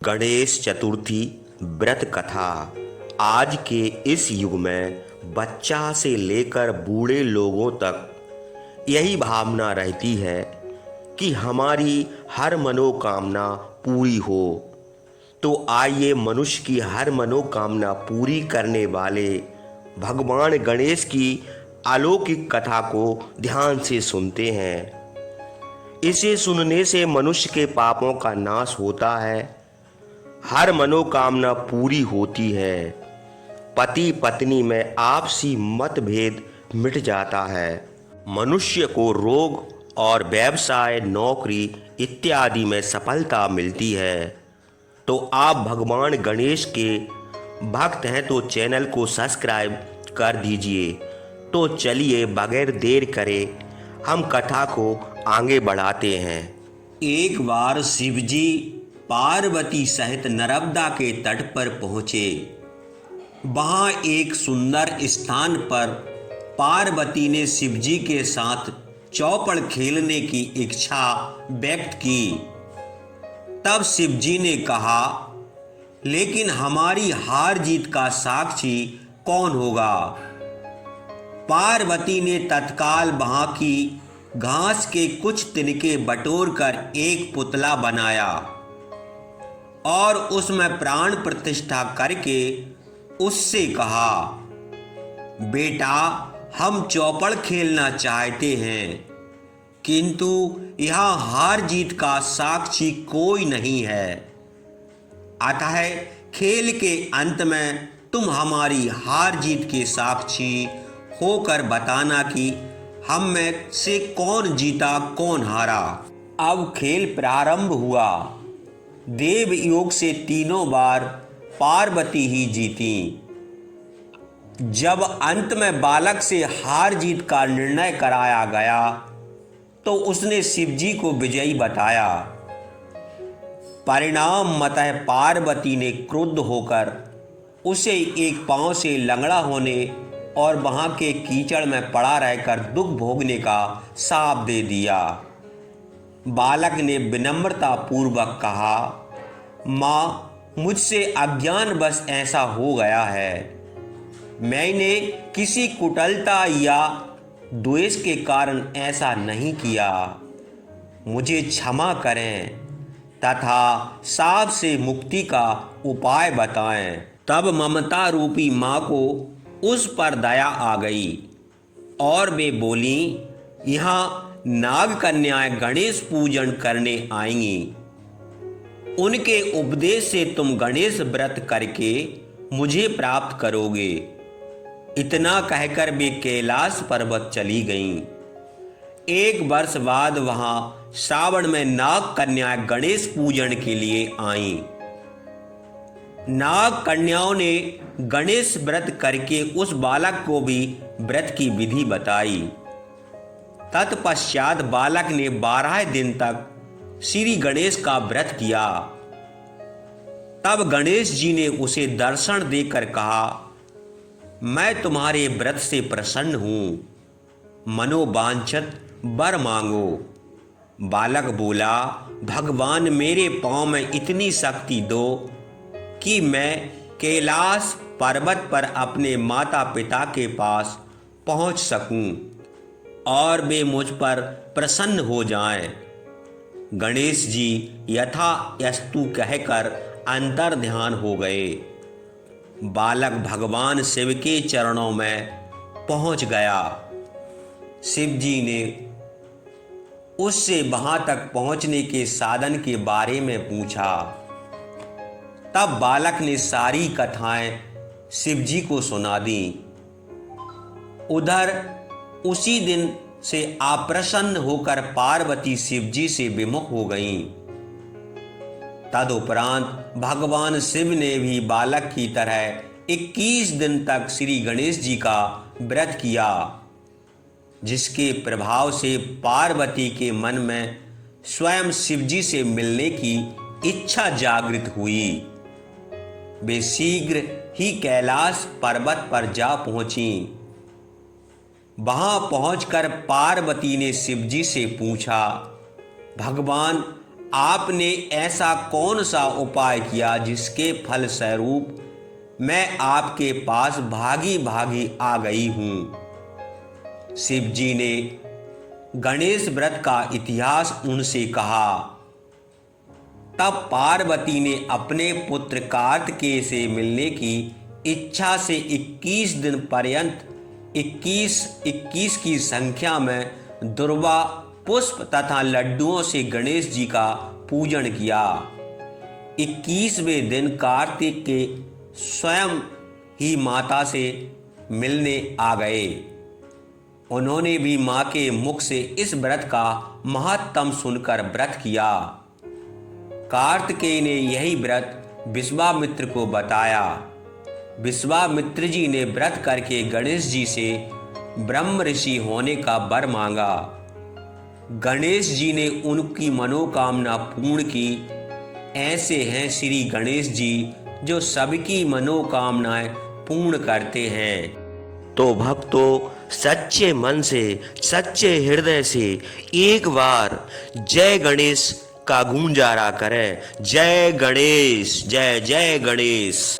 गणेश चतुर्थी व्रत कथा। आज के इस युग में बच्चा से लेकर बूढ़े लोगों तक यही भावना रहती है कि हमारी हर मनोकामना पूरी हो। तो आइए मनुष्य की हर मनोकामना पूरी करने वाले भगवान गणेश की अलौकिक कथा को ध्यान से सुनते हैं। इसे सुनने से मनुष्य के पापों का नाश होता है, हर मनोकामना पूरी होती है, पति पत्नी में आपसी मतभेद मिट जाता है, मनुष्य को रोग और व्यवसाय नौकरी इत्यादि में सफलता मिलती है। तो आप भगवान गणेश के भक्त हैं तो चैनल को सब्सक्राइब कर दीजिए। तो चलिए बगैर देर करे हम कथा को आगे बढ़ाते हैं। एक बार शिवजी पार्वती सहित नर्मदा के तट पर पहुँचे। वहाँ एक सुंदर स्थान पर पार्वती ने शिवजी के साथ चौपड़ खेलने की इच्छा व्यक्त की। तब शिवजी ने कहा, लेकिन हमारी हार जीत का साक्षी कौन होगा? पार्वती ने तत्काल वहाँ की घास के कुछ तिनके बटोरकर एक पुतला बनाया और उसमें प्राण प्रतिष्ठा करके उससे कहा, बेटा, हम चौपड़ खेलना चाहते हैं, किंतु यहाँ हार जीत का साक्षी कोई नहीं है। अतः खेल के अंत में तुम हमारी हार जीत के साक्षी होकर बताना कि हम में से कौन जीता कौन हारा। अब खेल प्रारंभ हुआ। देव योग से तीनों बार पार्वती ही जीती। जब अंत में बालक से हार जीत का निर्णय कराया गया तो उसने शिवजी को विजयी बताया। परिणाम मतः पार्वती ने क्रुद्ध होकर उसे एक पांव से लंगड़ा होने और वहां के कीचड़ में पड़ा रहकर दुख भोगने का शाप दे दिया। बालक ने विनम्रता पूर्वक कहा, माँ, मुझसे अज्ञानवश ऐसा हो गया है। मैंने किसी कुटिलता या द्वेष के कारण ऐसा नहीं किया। मुझे क्षमा करें तथा शाप से मुक्ति का उपाय बताएं। तब ममता रूपी माँ को उस पर दया आ गई और वे बोली, यहाँ नाग कन्याएं गणेश पूजन करने आएंगी। उनके उपदेश से तुम गणेश व्रत करके मुझे प्राप्त करोगे। इतना कहकर वे कैलाश पर्वत चली गईं। एक वर्ष बाद वहां श्रावण में नाग कन्याएं गणेश पूजन के लिए आईं। नाग कन्याओं ने गणेश व्रत करके उस बालक को भी व्रत की विधि बताई। तत्पश्चात बालक ने 12 दिन तक श्री गणेश का व्रत किया। तब गणेश जी ने उसे दर्शन देकर कहा, मैं तुम्हारे व्रत से प्रसन्न हूं, मनोवांछित वर मांगो। बालक बोला, भगवान, मेरे पांव में इतनी शक्ति दो कि मैं कैलाश पर्वत पर अपने माता पिता के पास पहुंच सकूं और वे मुझ पर प्रसन्न हो जाएं। गणेश जी यथा यस्तु कहकर अंतर ध्यान हो गए। बालक भगवान शिव के चरणों में पहुंच गया। शिव जी ने उससे वहां तक पहुंचने के साधन के बारे में पूछा। तब बालक ने सारी कथाएं शिव जी को सुना दी। उधर उसी दिन से अप्रसन्न होकर पार्वती शिव जी से विमुख हो गईं। तदुपरांत भगवान शिव ने भी बालक की तरह 21 दिन तक श्री गणेश जी का व्रत किया, जिसके प्रभाव से पार्वती के मन में स्वयं शिव जी से मिलने की इच्छा जागृत हुई। वे शीघ्र ही कैलाश पर्वत पर जा पहुंची। वहां पहुंचकर पार्वती ने शिवजी से पूछा, भगवान, आपने ऐसा कौन सा उपाय किया जिसके फल स्वरूप मैं आपके पास भागी भागी आ गई हूँ। शिव जी ने गणेश व्रत का इतिहास उनसे कहा। तब पार्वती ने अपने पुत्र कार्तिकेय से मिलने की इच्छा से 21 दिन पर्यंत 21 की संख्या में दुर्वा पुष्प तथा लड्डुओं से गणेश जी का पूजन किया। 21वें दिन कार्तिक के स्वयं ही माता से मिलने आ गए। उन्होंने भी मां के मुख से इस व्रत का महत्तम सुनकर व्रत किया। कार्तिकेय ने यही व्रत विश्वामित्र को बताया। विश्वामित्र जी ने व्रत करके गणेश जी से ब्रह्म ऋषि होने का वर मांगा। गणेश जी ने उनकी मनोकामना पूर्ण की। ऐसे हैं श्री गणेश जी जो सबकी मनोकामनाएं पूर्ण करते हैं। तो भक्तों, सच्चे मन से, सच्चे हृदय से एक बार जय गणेश का गूंजारा करें। जय गणेश, जय जय गणेश।